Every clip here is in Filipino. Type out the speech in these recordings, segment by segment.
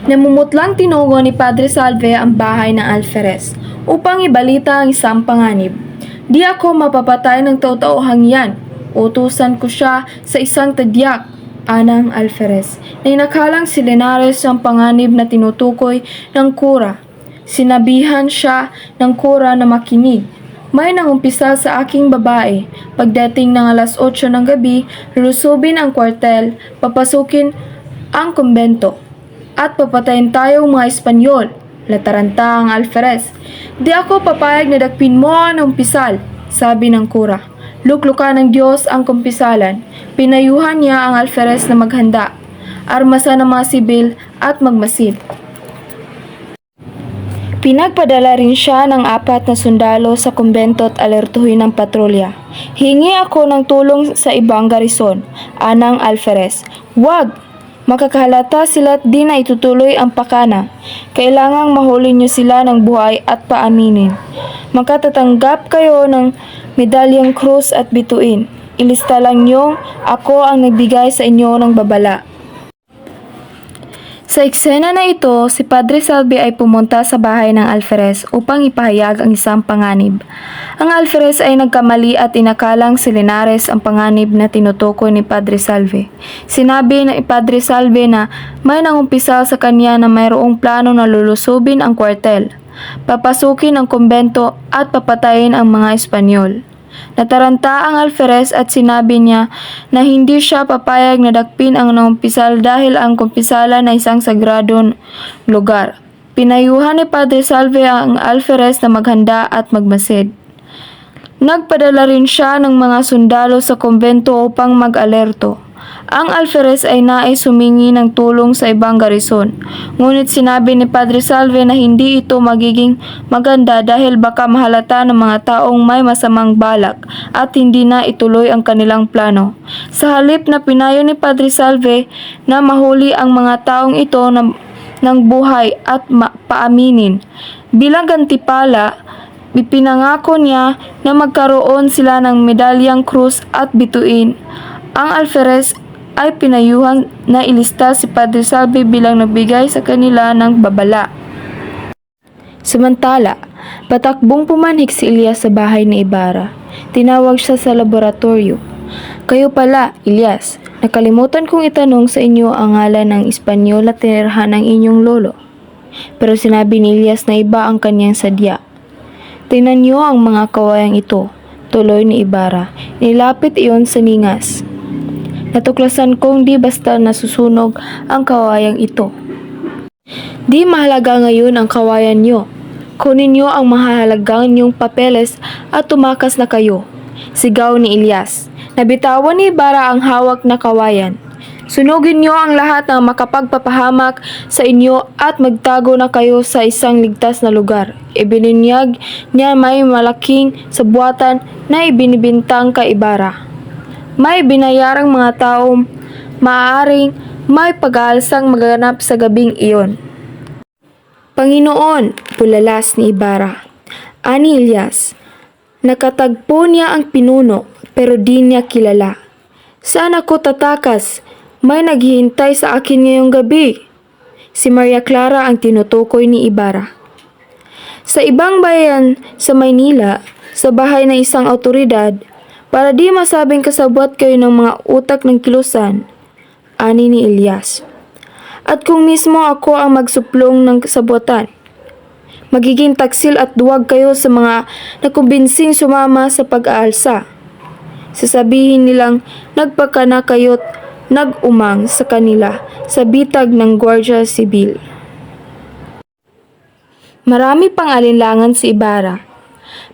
Namumutlang tinugo ni Padre Salve ang bahay ng Alferez upang ibalita ang isang panganib. Di ako mapapatay ng tao-tauhang yan. Utusan ko siya sa isang tadyak, anang Alferez, na inakalang si Linares ang panganib na tinutukoy ng kura. Sinabihan siya ng kura na makinig. May nangumpisal sa aking babae. Pagdating ng alas 8 ng gabi, lulusubin ang kwartel, papasukin ang kumbento, at papatayin tayong mga Espanyol. Lataranta ang Alferez. Di ako papayag na dakpin mo ang umpisal, sabi ng kura. Luklukan ng Diyos ang kumpisalan. Pinayuhan niya ang Alferez na maghanda, armasan ng mga sibil at magmasid. Pinagpadala rin siya ng 4 na sundalo sa kumbento at alertuhin ng patrolya. Hingi ako ng tulong sa ibang garison, anang Alferez. Wag! Makakahalata sila at di na itutuloy ang pakana. Kailangang mahuli niyo sila ng buhay at paaminin. Makatatanggap kayo ng medalyang krus at bituin. Ilista lang niyo, ako ang nagbigay sa inyo ng babala. Sa eksena na ito, si Padre Salve ay pumunta sa bahay ng Alferez upang ipahayag ang isang panganib. Ang Alferez ay nagkamali at inakalang si Linares ang panganib na tinutukoy ni Padre Salve. Sinabi ni Padre Salve na may nangumpisal sa kanya na mayroong plano na lulusubin ang kwartel, papasukin ang kumbento at papatayin ang mga Espanyol. Nataranta ang Alferez at sinabi niya na hindi siya papayag na dakpin ang nangumpisal dahil ang kumpisalan ay isang sagradong lugar. Pinayuhan ni Padre Salve ang Alferez na maghanda at magmasid. Nagpadala rin siya ng mga sundalo sa kumbento upang mag-alerto. Ang Alferez ay nais humingi ng tulong sa ibang garison. Ngunit sinabi ni Padre Salve na hindi ito magiging maganda dahil baka mahalata ng mga taong may masamang balak at hindi na ituloy ang kanilang plano. Sa halip na pinayo ni Padre Salve na mahuli ang mga taong ito ng buhay at paaminin. Bilang gantipala, ipinangako niya na magkaroon sila ng medalyang krus at bituin. Ang Alferez ay pinayuhan na ilista si Padre Salve bilang nagbigay sa kanila ng babala. Samantala, patakbong pumanhik si Elias sa bahay ni Ibarra. Tinawag siya sa laboratorio. Kayo pala, Elias, nakalimutan kong itanong sa inyo ang ngalan ng Espanyol na tinirhan ng inyong lolo. Pero sinabi ni Elias na iba ang kanyang sadya. Tingnan niyo ang mga kawayang ito, tuloy ni Ibarra. Nilapit iyon sa ningas. Natuklasan kong di basta nasusunog ang kawayang ito. Di mahalaga ngayon ang kawayan nyo. Kunin nyo ang mahalagang nyong papeles at tumakas na kayo. Sigaw ni Elias. Nabitawan ni Ibarra ang hawak na kawayan. Sunugin nyo ang lahat ng makapagpapahamak sa inyo at magtago na kayo sa isang ligtas na lugar. Ibininyag niya may malaking sabuatan na ibinibintang kay Ibarra. May binayarang mga taong maaaring may pag-aalsang maganap sa gabing iyon. Panginoon, bulalas ni Ibarra. Ani Elias, nakatagpo niya ang pinuno pero di niya kilala. Saan ako tatakas? May naghihintay sa akin ngayong gabi. Si Maria Clara ang tinutukoy ni Ibarra. Sa ibang bayan sa Maynila, sa bahay ng isang awtoridad, para di masabing kasabwat kayo ng mga utak ng kilusan, ani ni Elias. At kung mismo ako ang magsuplong ng kasabuatan, magiging taksil at duwag kayo sa mga nakumbinsing sumama sa pag-aalsa. Sasabihin nilang nagpakana kayo't nag-umang sa kanila sa bitag ng Guardia Civil. Marami pang alinlangan si Ibarra,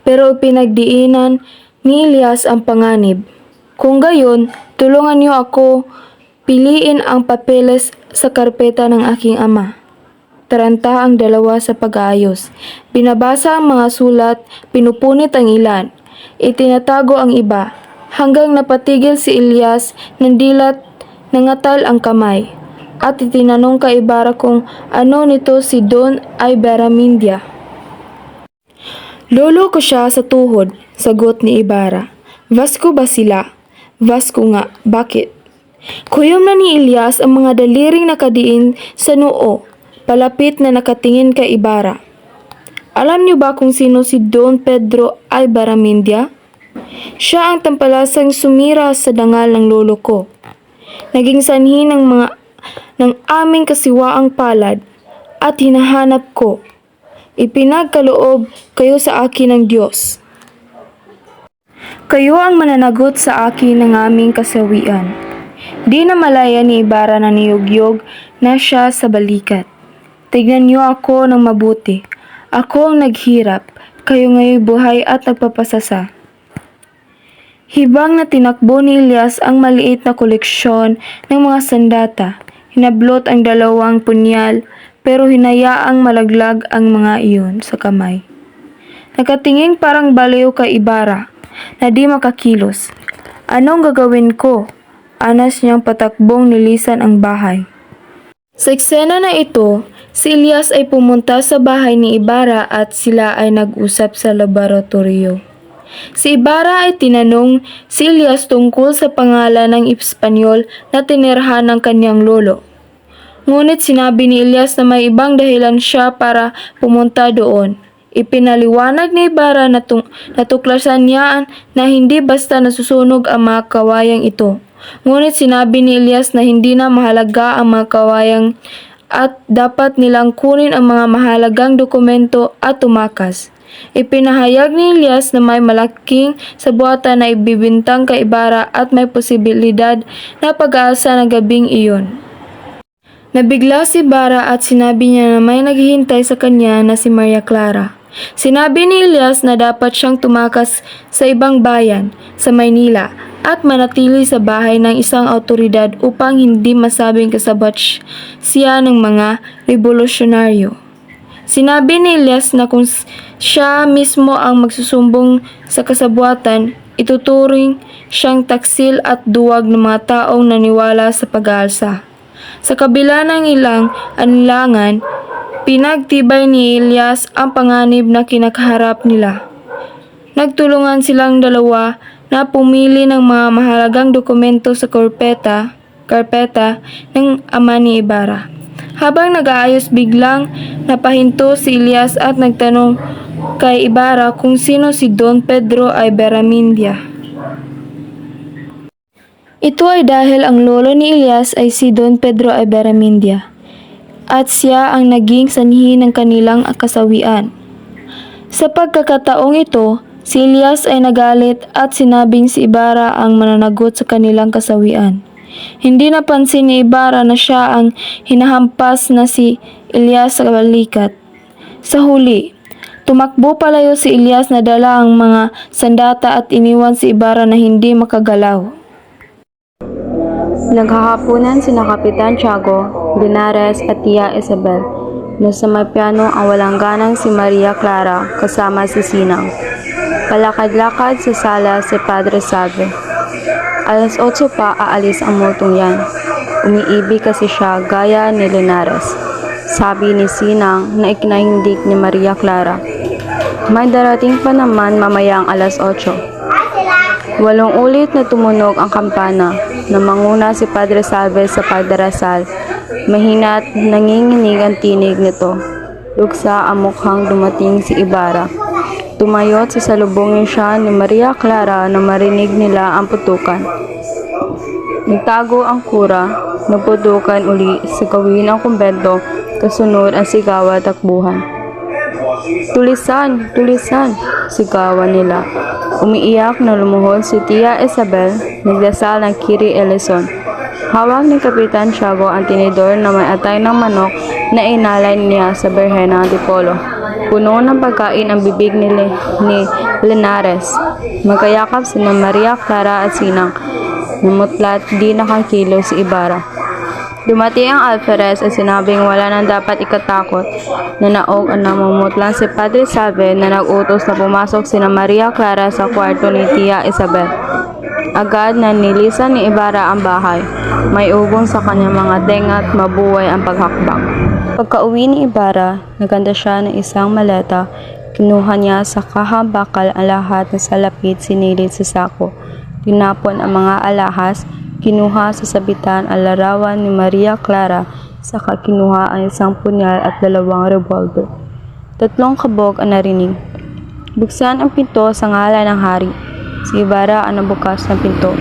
pero pinagdiinan ni Elias ang panganib. Kung gayon, tulungan niyo ako piliin ang papeles sa karpeta ng aking ama. Taranta ang dalawa sa pag-aayos. Binabasa ang mga sulat, pinupunit ang ilan, itinatago ang iba, hanggang napatigil si Elias ng dilat, nangatal ang kamay, at itinanong kay Ibarra kung ano nito si Don Ibarramindia. Lolo ko siya sa tuhod, sagot ni Ibarra. Vasco ba sila? Vasco nga, bakit? Kuyom na ni Elias ang mga daliring nakadiin sa noo. palapit na nakatingin kay Ibarra. Alam niyo ba kung sino si Don Pedro Ibaramendia? Siya ang tampalasang sumira sa dangal ng lolo ko. Naging sanhi ng aming kasiwaang palad at hinahanap ko. Ipinagkaloob kayo sa akin ng Diyos. Kayo ang mananagot sa akin ng aming kasawian. Di na malaya ni Ibarra na niyugyog na siya sa balikat. Tignan niyo ako ng mabuti. Ako ang naghirap, kayo ngayon buhay at nagpapasasa. Hibang na tinakbo ni Elias ang maliit na koleksyon ng mga sandata. Hinablot ang 2 punyal pero hinayaang malaglag ang mga iyon sa kamay. Nakatinging parang baliw kay Ibarra na di makakilos. Anong gagawin ko? Anas niyang patakbong nilisan ang bahay. Sa eksena na ito, si Elias ay pumunta sa bahay ni Ibarra at sila ay nag-usap sa laboratorio. Si Ibarra ay tinanong si Elias tungkol sa pangalan ng Espanyol na tinirhan ng kanyang lolo. Ngunit sinabi ni Elias na may ibang dahilan siya para pumunta doon. Ipinaliwanag ni Ibarra na natuklasan niya na hindi basta nasusunog ang mga kawayang ito. Ngunit sinabi ni Elias na hindi na mahalaga ang mga kawayang at dapat nilang kunin ang mga mahalagang dokumento at tumakas. Ipinahayag ni Elias na may malaking sabuatan na ibibintang kay Ibarra at may posibilidad na pag-aasa ng gabing iyon. Nabigla si Ibarra at sinabi niya na may naghihintay sa kanya na si Maria Clara. Sinabi ni Elias na dapat siyang tumakas sa ibang bayan sa Maynila at manatili sa bahay ng isang awtoridad upang hindi masabing kasabot siya ng mga revolusyonaryo. Sinabi ni Elias na kung siya mismo ang magsusumbong sa kasabuatan, ituturing siyang taksil at duwag ng mga taong naniwala sa pag-aalsa. Sa kabila ng ilang anilangan, pinagtibay ni Elias ang panganib na kinakaharap nila. Nagtulungan silang dalawa na pumili ng mga mahalagang dokumento sa karpeta ng ama ni Ibarra. Habang nag-aayos biglang napahinto si Elias at nagtanong kay Ibarra kung sino si Don Pedro Ibaramendia. Ito ay dahil ang lolo ni Elias ay si Don Pedro Ibaramendia at siya ang naging sanhi ng kanilang kasawian. Sa pagkakataong ito, si Elias ay nagalit at sinabing si Ibarra ang mananagot sa kanilang kasawian. Hindi napansin ni Ibarra na siya ang hinahampas na si Elias sa balikat. Sa huli, tumakbo palayo si Elias na dala ang mga sandata at iniwan si Ibarra na hindi makagalaw. Naghahapunan sina Kapitan Tiago, Linares at Tia Isabel. Nasa may piano ang walang ganang si Maria Clara kasama si Sinang. Palakad-lakad sa sala si Padre Salve. Alas 8 pa aalis ang multong yan. Umiibig kasi siya gaya ni Linares. Sabi ni Sinang na ikinahindik ni Maria Clara. May darating pa naman mamayang alas 8. 8 ulit na tumunog ang kampana. Namanguna si Padre Salve sa pagdarasal. Mahina at nanginginig ang tinig nito. Lugsa ang mukhang dumating si Ibarra. Tumayot sa salubungin siya ni Maria Clara na marinig nila ang putukan. Nagtago ang kura, nagputukan uli sa gawin ang kumbento, kasunod ang sigaw at takbuhan. Tulisan! Tulisan! Sigawan nila. Umiiyak na lumuhod si Tia Isabel, nagdasal ng Kyrie eleison. Hawak ni Kapitan Tiago ang tinidor na may atay ng manok na inalay niya sa Birhen ng Antipolo. Puno ng pagkain ang bibig ni Linares. Magkayakap sina Maria Clara at Sinang. Namutlat di nakakilo si Ibarra. Dumating ang alferez at sinabing wala nang dapat ikatakot. Nanaog ang namumutlang si Padre Salve na nag-utos na pumasok sina Maria Clara sa kwarto ni Tia Isabel. Agad na nilisan ni Ibarra ang bahay. May ugong sa kanyang mga tenga at mabuhay ang paghakbang. Pagka-uwi ni Ibarra, naganda siya ng isang maleta. Kinuha niya sa kahambakal ang lahat ng salapit sinilid sa sako. Tinapon ang mga alahas. Kinuha sa sabitan ang larawan ni Maria Clara. saka kinuha ang isang punyal at 2 revolver. 3 kabog ang narinig. Buksan ang pinto sa ngalan ng hari. Si Ibarra ang nabukas ng pinto.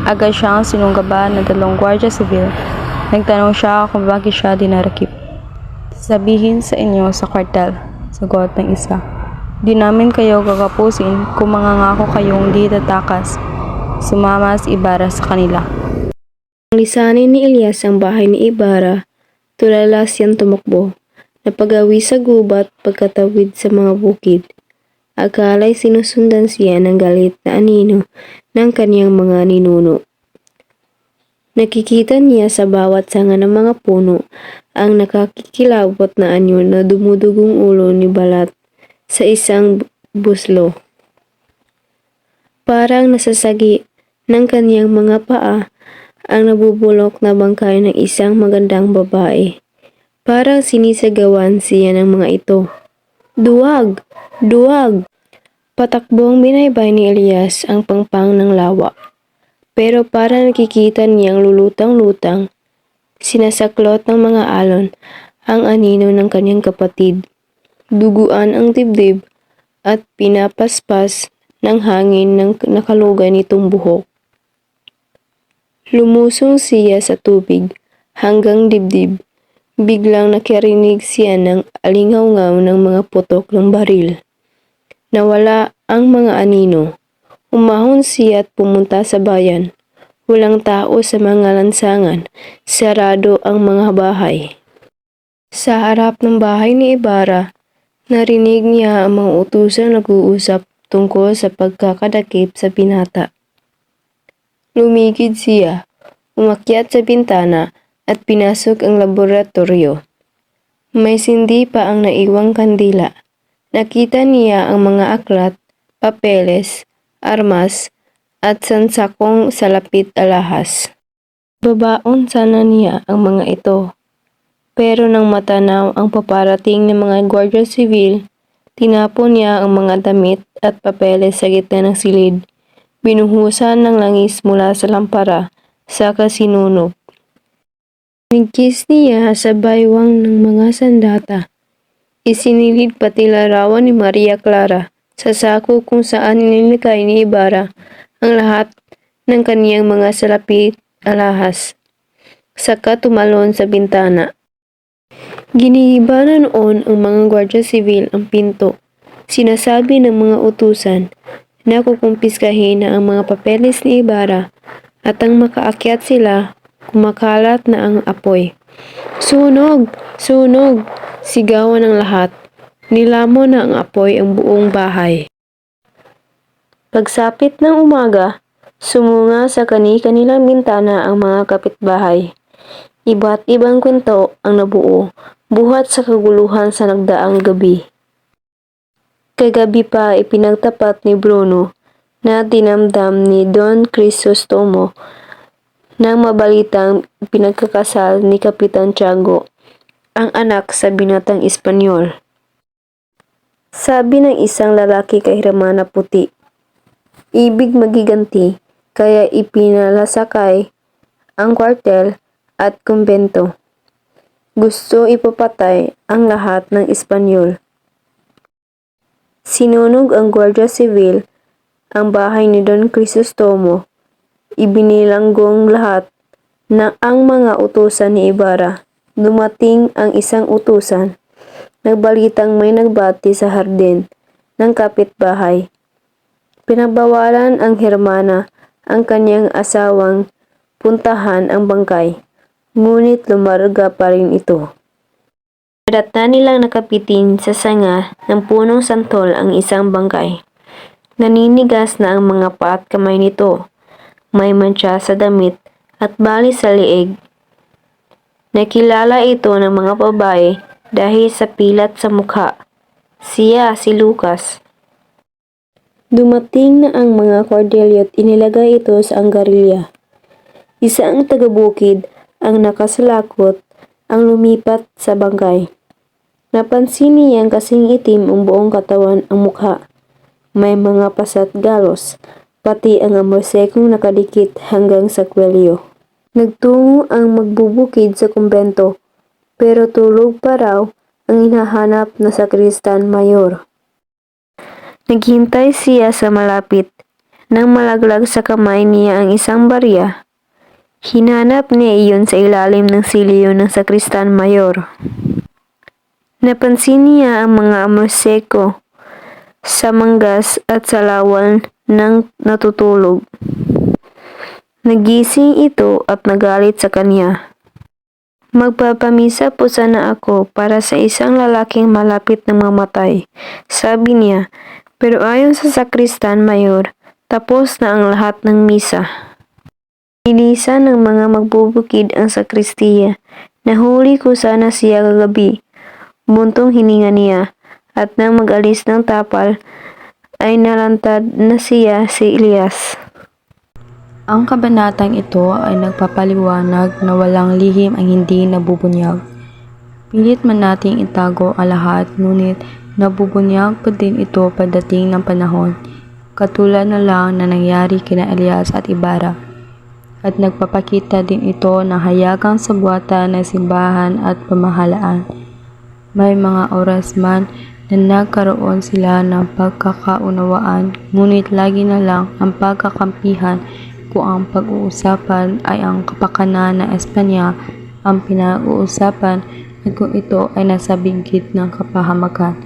Agad siyang sinunggaban ng 2 gwardiya sibil. Nagtanong siya kung bakit siya dinarakip. Sabihin sa inyo sa kwartel, sagot ng isa. Di namin kayo gagapusin kung mangangako kayong di tatakas. Sumama si Ibarra sa kanila. Nang lisanin ni Elias ang bahay ni Ibarra, tulala siyang tumakbo. Napagawi sa gubat pagkatawid sa mga bukid. Akala'y sinusundan siya ng galit na anino ng kaniyang mga ninuno. Nakikita niya sa bawat sanga ng mga puno ang nakakikilabot na anyo na dumudugong ulo ni balat sa isang buslo. Parang nasasagi ng kaniyang mga paa ang nabubulok na bangkay ng isang magandang babae. Parang sinisagawan siya ng mga ito. Duwag! Duwag! Patakbong binaybay ni Elias ang pangpang ng lawa. Pero para nakikita niyang lulutang-lutang, sinasaklot ng mga alon ang anino ng kanyang kapatid. Duguan ang dibdib at pinapaspas ng hangin ng nakalugay nitong buhok. Lumusong siya sa tubig hanggang dibdib. Biglang nakarinig siya ng alingaw-ngaw ng mga putok ng baril. Nawala ang mga anino. Umahon siya at pumunta sa bayan. Walang tao sa mga lansangan. Sarado ang mga bahay. Sa harap ng bahay ni Ibarra, narinig niya ang mga utosang nag-uusap tungkol sa pagkakadakip sa binata. Lumigid siya, umakyat sa bintana at pinasok ang laboratorio. May sindi pa ang naiwang kandila. Nakita niya ang mga aklat, papeles, armas, at sansakong salapit alahas. Babaon sana niya ang mga ito. Pero nang matanaw ang paparating ng mga gwardiya sibil, tinapon niya ang mga damit at papeles sa gitna ng silid. Binuhusan ng langis mula sa lampara, saka sinunog. Nigkis niya sa baywang ng mga sandata. Isinilid pati larawan ni Maria Clara sa sako kung saan nilikay ni Ibarra ang lahat ng kaniyang mga salapit alahas. Saka tumalon sa bintana. Ginihiba na noon ang mga gwardiya sibil ang pinto. Sinasabi ng mga utusan na kukumpiskahin na ang mga papeles ni Ibarra at ang makaakyat sila, kumakalat na ang apoy. Sunog! Sunog! Sigawan ng lahat. Nilamon na ang apoy ang buong bahay. Pagsapit ng umaga, sumunga sa kani-kanilang bintana ang mga kapitbahay. Iba't ibang kwento ang nabuo, buhat sa kaguluhan sa nagdaang gabi. Kagabi pa ipinagtapat ni Bruno na dinamdam ni Don Crisostomo nang mabalitang pinagkakasal ni Kapitan Tiago, ang anak sa binatang Espanyol. Sabi ng isang lalaki kay Hermana Puti, ibig magiganti kaya ipinalasakay ang kwartel at kumbento. Gusto ipapatay ang lahat ng Espanyol. Sinunog ang Gwardiya Sibil ang bahay ni Don Crisostomo. Ibinilanggong lahat na ang mga utusan ni Ibarra. Dumating ang isang utusan. Nagbalitang may nagbati sa hardin ng kapitbahay. Pinabawalan ang Hermana ang kanyang asawang puntahan ang bangkay. Ngunit lumarga pa rin ito. Nadata nilang nakapitin sa sanga ng punong santol ang isang bangkay. Naninigas na ang mga paa at kamay nito. May mantsa sa damit at bali sa liig. Nakilala ito ng mga babae dahil sa pilat sa mukha. Siya si Lucas. Dumating na ang mga Cordelio at inilagay ito sa anggarilya. Isang taga-bukid ang nakasalakot ang lumipat sa bangkay. Napansin niyang kasing itim ang buong katawan ang mukha. May mga pasat galos, pati ang amosekong nakadikit hanggang sa kwelyo. Nagtungo ang magbubukid sa kumbento pero tulog pa raw ang hinahanap na sakristan mayor. Naghintay siya sa malapit. Nang malaglag sa kamay niya ang isang barya, hinanap niya iyon sa ilalim ng silyo ng sakristan mayor. Napansin niya ang mga amorseko sa manggas at sa lawal ng natutulog. Nagising ito at nagalit sa kanya. Magpapamisa po sana ako para sa isang lalaking malapit na mamatay, sabi niya, pero ayon sa sakristan mayor, tapos na ang lahat ng misa. Nilisan ng mga magbubukid ang sakristiya. Nahuli ko sana siya kagabi. Buntong hininga niya, at nang mag-alis ng tapal, ay nalantad na siya si Elias. Ang kabanatang ito ay nagpapaliwanag na walang lihim ang hindi nabubunyag. Pilit man nating itago ang lahat, ngunit nabubunyag pa din ito pagdating ng panahon. Katulad na lang na nangyari kina Elias at Ibarra. At nagpapakita din ito ng hayagang sabuatan ng simbahan at pamahalaan. May mga oras man na nagkaroon sila ng pagkakaunawaan, ngunit lagi na lang ang pagkakampihan kung ang pag-uusapan ay ang kapakanan ng Espanya ang pinag-uusapan at kung ito ay nasa bingkit ng kapahamakan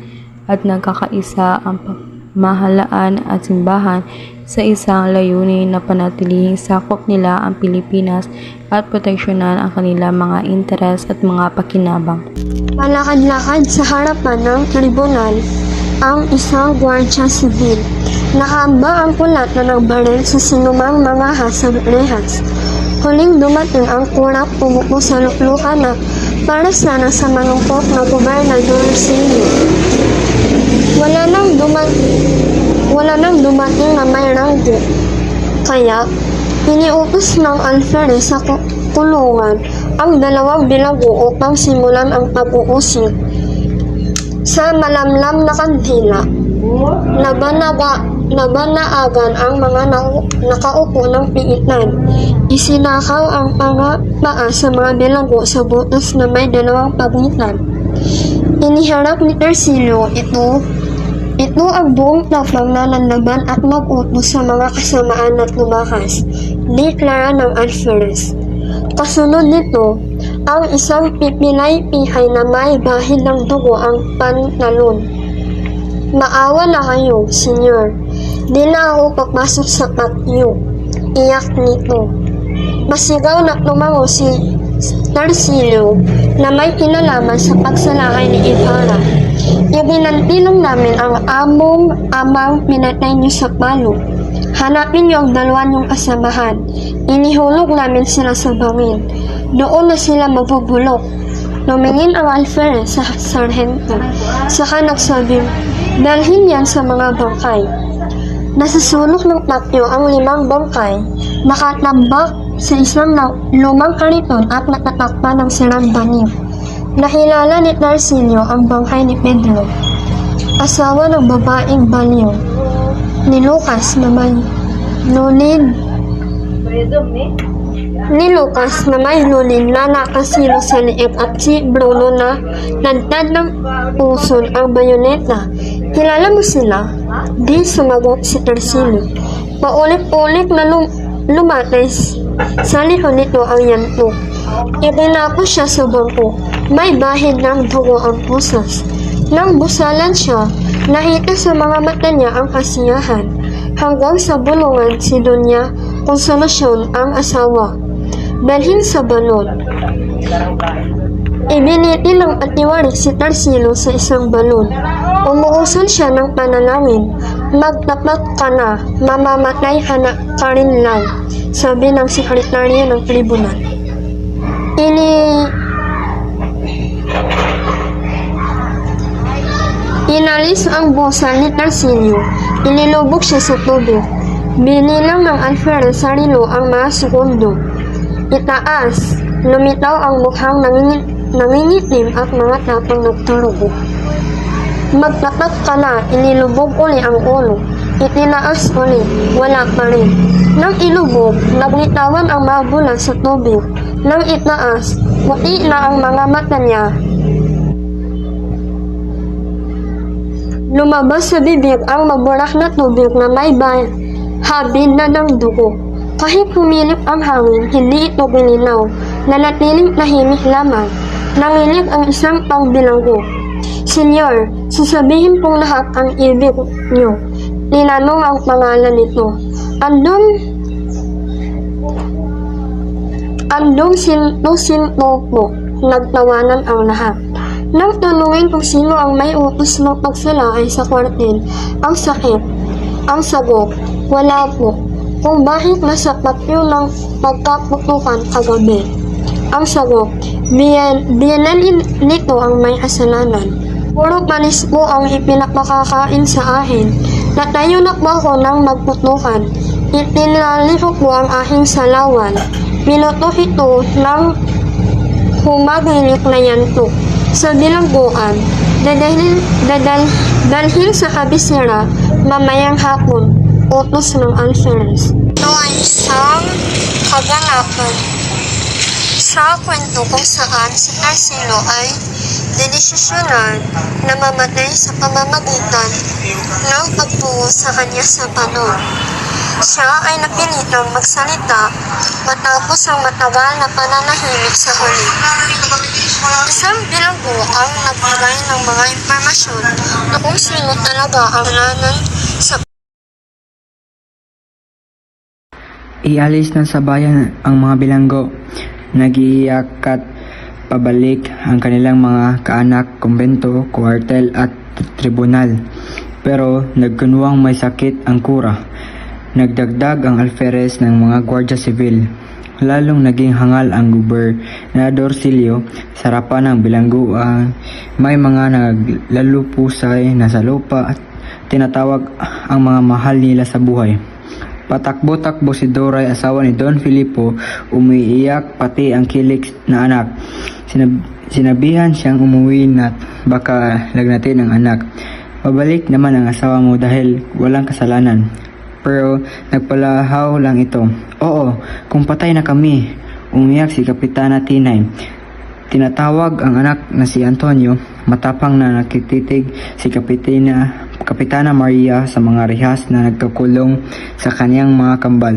at nagkakaisa ang pamahalaan at simbahan sa isang layunin na panatiling sakop nila ang Pilipinas at proteksyonan ang kanilang mga interes at mga pakinabang. Malakad-lakad sa harapan ng tribunal ang isang gwardya sibil. Nakahamba ang pulat na nagbaril sa sinumang mga hasablehas. Huling dumating ang kurap pumupo sa luklukan na para sana sa malungkot na gobernador Silio. Wala nang dumating na may ranggo. Kaya, iniutos ng alferez sa kulungan ang dalawang bilanggo upang simulan ang pag-uusig. Sa malamlam na kandila, nabanaagan ang mga nakaupo ng piitan. Isinakaw ang paa sa mga bilanggo sa butas na may dalawang pagitan. Iniharap ni Tersilio ito ang buong tapang na nanlaban at mag-utos sa mga kasamaan at lumakas, deklara ng alferez. Kasunod nito, ang isang pipilay-pihay na may bahid ng dugo ang pantalon. Maawa na kayo, senyor. Di na ako papasok sa patio. Iyak nito. Masigaw na tumango si Tersilio na may kinalaman sa pagsalakay ni Ibarra. Ibinantilong namin ang amang pinatay niyo sa palo. Hanapin niyo ang dalawa niyong kasamahan. Inihulog namin sila sa bangin. Doon na sila mabubulok. Lumingin ang alferez sa sarhento. Saka nagsabing, dalhin yan sa mga bangkay. Nasa sulok ng patio ang 5 bangkay, nakatambak sa isang lumang kariton at natatakpan ng sirang banig. Nakilala ni Tersilio ang bangkay ni Pedro, asawa ng babaeng Balyo, ni Lucas na may lulid na nakasilo sa liit at si Bruno na nagtad ng puson ang bayoneta. Kilala mo sila? Di sumagot si Tersilio. Paulit-ulit na lumates sa lihon nito ang yanto. Ibinako siya sa bangko. May bahid ng dugo ang pusas. Nang busalan siya, nakita sa mga mata niya ang kasiyahan. Hanggang sa bulungan si Doña Consolacion ang asawa. Dalhin sa balon. Ibiniti ng patiwari si Tersilio sa isang balon. Umuusan siya ng panalangin. Magtapat ka na, mamamatay ka rin lang, sabi ng sekretaryo ng tribunal. Inalis ang busal ni Tersilio. Inilubog siya sa tubig. Binilang ng alferez sa rilo ang mga segundo. Itaas, lumitaw ang mukhang nangingitim at mga tapang nagturugo. Magtapat ka na, inilubog uli ang ulo. Itinaas uli, wala pa rin. Nang ilubog, naglitawan ang mga bulan sa tubig. Nang itaas, puti na ang mga mata niya. Lumabas sa bibig ang maburak na tubig na may habid na ng dugo. Kahit humilip ang hangin, hindi ito bilinaw. Nanatiling tahimik lamang. Nanginig ang isang pangbilanggo. Senyor, sasabihin pong lahat ang ibig niyo. Tinanong ang pangalan nito. Andong sinto po. Nagtawanan ang lahat. Nang tanungin kung sino ang may utos ng pagsalakay sa kwartel, ang sakit, ang sagot, wala po. Kung bakit nasapat yun ng pagkaputukan kagabi. Ang sagot, biyanan nito ang may kasalanan. Puro panis po ang ipinapakakain sa akin. Natayo na po ako ng magputukan. Itinali ko po ang aking salawan. Minuto ito ng humagilik na yanto. Sa bilangguan, dalhin sa kabisera mamayang hapon, utos ng alferes. Ito ay isang kaganapan sa kwento kung saan si Tarsilo ay dedesisyonan na mamatay sa pamamagitan ng pagbuo sa kanya sa panon. Siya ay napilitang magsalita matapos ang matagal na pananahimik sa huli. Isang bilanggo ang nagbigay ng mga impormasyon na kung sino talaga ang nanay sa Ialis na sa bayan ang mga bilanggo. Nag-iiyak at pabalik ang kanilang mga kaanak, kumbento, kwartel at tribunal. Pero nagkunwang may sakit ang kura. Nagdagdag ang alferes ng mga gwardya sibil. Lalong naging hangal ang gobernador Silio sa harapan ng bilangguan. May mga naglalupusay na sa lupa at tinatawag ang mga mahal nila sa buhay. Patakbo-takbo si Doray, asawa ni Don Filipo, umiiyak pati ang kilik na anak. Sinabihan siyang umuwi na baka lagnatin ang anak. Pabalik naman ang asawa mo dahil walang kasalanan. Pero nagpalahaw lang ito. Oo, kung patay na kami, umiyak si Kapitana Tinay. Tinatawag ang anak na si Antonio, matapang na nakititig si Kapitana Maria sa mga rehas na nagkakulong sa kanyang mga kambal.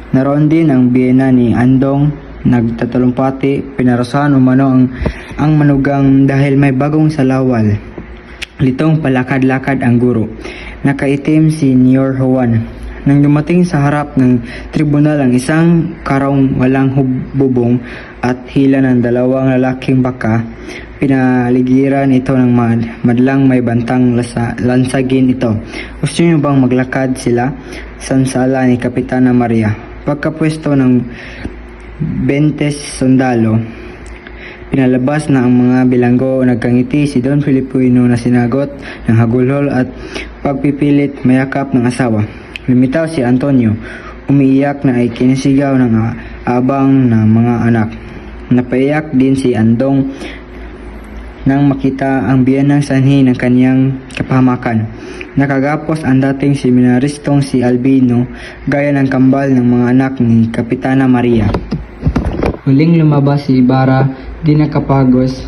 Naroon din ang biyena ni Andong, nagtatalumpati, pinarusahan umano ang manugang dahil may bagong salawal. Litong palakad-lakad ang guro. Nakaitim si Nior Juan. Nang dumating sa harap ng tribunal ang isang karaong walang bubong at hila ng dalawang lalaking baka, pinaligiran ito ng madlang may bantang lansagin ito. Gusto niyo bang maglakad sila? Sansala ni Kapitana Maria. Pagkapwesto ng 20 sundalo, pinalabas na ang mga bilanggo. Nagkangiti si Don Filipino na sinagot ng hagulhol at pagpipilit mayakap ng asawa. Lumitaw si Antonio, umiiyak na ay kinisigaw ng abang ng mga anak. Napaiyak din si Andong nang makita ang biyanang sanhi ng kanyang kapahamakan. Nakagapos ang dating seminaristong si Albino, gaya ng kambal ng mga anak ni Kapitana Maria. Huling lumabas si Ibarra, di nakapagos.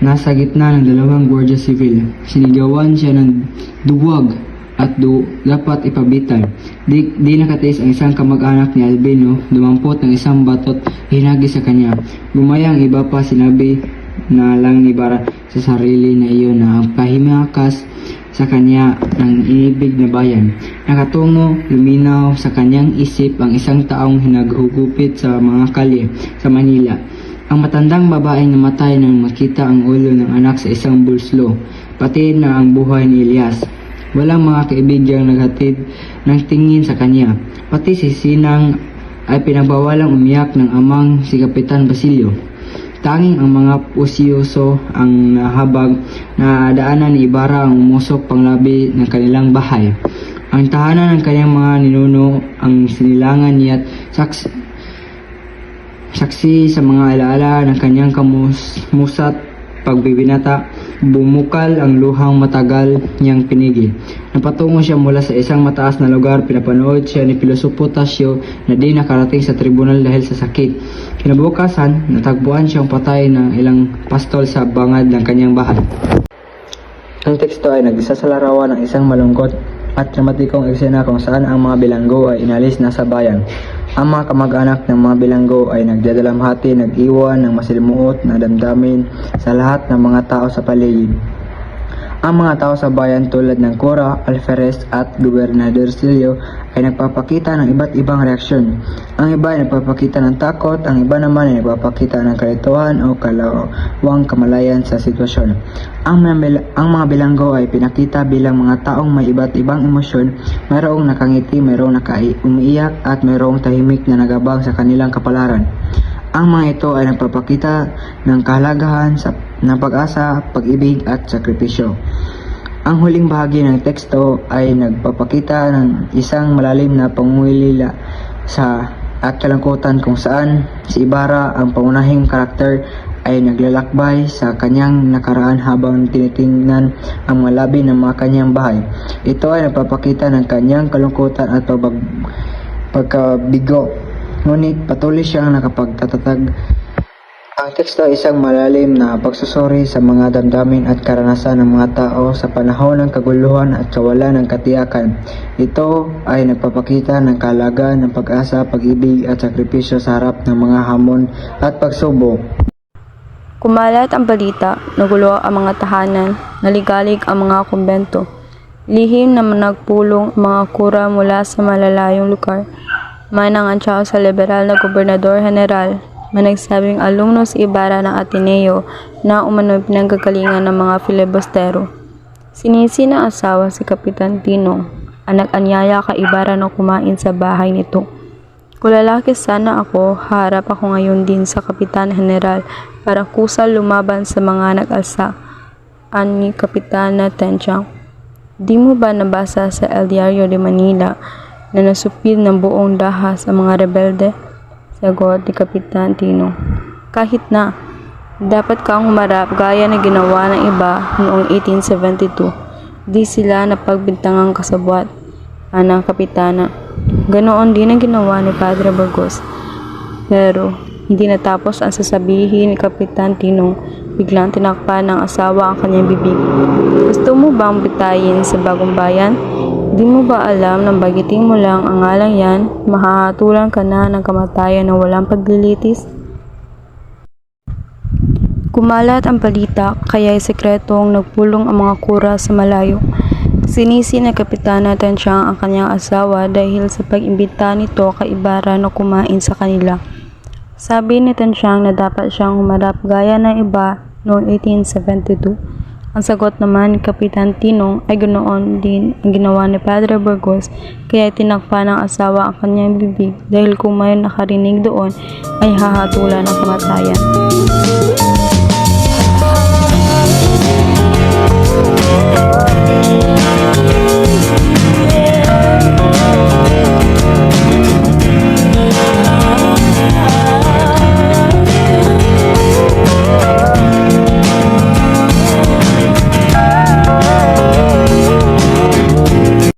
Nasa gitna ng dalawang gwardya civil. Sinigawan siya ng duwag at dapat ipabitan. Di nakatiis ang isang kamag-anak ni Albino, dumampot ng isang batot hinagi sa kanya. Gumayang iba pa, sinabi na lang ni Ibarra sa sarili na iyon na ang pahimakas sa kanya ng inibig na bayan. Nakatungo, luminaw sa kanyang isip ang isang taong hinaghugupit sa mga kalye sa Manila. Ang matandang babaeng namatay nang makita ang ulo ng anak sa isang bulslo, pati na ang buhay ni Elias. Walang mga kaibigang naghatid ng tingin sa kanya. Pati si Sinang ay pinagbawalang umiyak ng amang si Kapitan Basilio. Tanging ang mga pusyoso ang nahabag na daanan ni Ibarra ang umusok panglabi ng kanilang bahay. Ang tahanan ng kanyang mga ninuno, ang sinilangan niya at saksi sa mga alaala ng kanyang kamusat pagbibinata, bumukal ang luhang matagal niyang pinigil. Napatungo siya mula sa isang mataas na lugar, pinapanood siya ni Pilosopo Tasio na di nakarating sa tribunal dahil sa sakit. Kinabukasan, natagpuan siyang patay ng ilang pastol sa bangad ng kanyang bahay. Ang teksto ay nag-isa sa larawan ng isang malungkot at dramatikong eksena kung saan ang mga bilanggo ay inalis na sa bayan. Ang mga kamag-anak ng mga bilanggo ay nagdadalamhati, nag-iwan ng masilimuot na damdamin sa lahat ng mga tao sa paligid. Ang mga tao sa bayan tulad ng Cora, Alferez at Gobernador Silio ay nagpapakita ng iba't ibang reaksyon. Ang iba ay nagpapakita ng takot, ang iba naman ay nagpapakita ng kalituhan o kalawang kamalayan sa sitwasyon. Ang mga bilanggo ay pinakita bilang mga taong may iba't ibang emosyon, mayroong nakangiti, mayroong umiiyak at mayroong tahimik na nagabang sa kanilang kapalaran. Ang mga ito ay nagpapakita ng kahalagahan ng pag-asa, pag-ibig at sakripisyo. Ang huling bahagi ng teksto ay nagpapakita ng isang malalim na pangungulila at kalungkutan kung saan si Ibarra, ang pangunahing karakter, ay naglalakbay sa kanyang nakaraan habang tinitingnan ang mga labi ng mga kanyang bahay. Ito ay nagpapakita ng kanyang kalungkutan at pagkabigo. Ngunit patuloy siyang nakapagtatatag. Ang teksto ay isang malalim na pagsusuri sa mga damdamin at karanasan ng mga tao sa panahon ng kaguluhan at kawalan ng katiyakan. Ito ay nagpapakita ng kahalagaan ng pag-asa, pag-ibig at sakripisyo sa harap ng mga hamon at pagsubok. Kumalat ang balita, nagulo ang mga tahanan, naligalig ang mga kumbento. Lihim na nagpulong ang mga kura mula sa malalayong lugar. May nangansyaw sa liberal na gobernador general, may nagsabing alumno si Ibarra ng Ateneo na umano'y pinanggagalingan ng mga filibustero. Sinisi ng asawa si Kapitan Tinong, ang nag-anyaya kay Ibarra na kumain sa bahay nito. Kung lalaki sana ako, harap ako ngayon din sa Kapitan General para kusal lumaban sa mga nag-alsa. Ani Kapitan na Tenchang. Di mo ba nabasa sa El Diario de Manila na nasupil ng buong dahas ang mga rebelde? Sagot ni Kapitan Tino. Kahit na, dapat kang humarap gaya na ginawa ng iba noong 1872. Di sila napagbintangang kasabwat, anang kapitana. Ganoon din ang ginawa ni Padre Burgos. Pero, hindi natapos ang sasabihin ni Kapitan Tinong, biglang tinakpan ng asawa ang kanyang bibig. Gusto mo bang bitayin sa bagong bayan? Di mo ba alam nang bagiting mo lang ang ngalang yan, mahahatulan ka na ng kamatayan na walang paglilitis? Kumalat ang balita, kaya'y sekretong nagpulong ang mga kura sa malayo. Sinisi ng Kapitana Tenchang ang kanyang asawa dahil sa pag-imbita nito kay Ibarra na kumain sa kanila. Sabi ni Tenchang na dapat siyang humarap gaya ng iba noong 1872. Ang sagot naman ni Kapitan Tinong ay ganoon din ang ginawa ni Padre Burgos, kaya tinakpa ng asawa ang kanyang bibig dahil kung may nakarinig doon ay hahatulan ng kamatayan.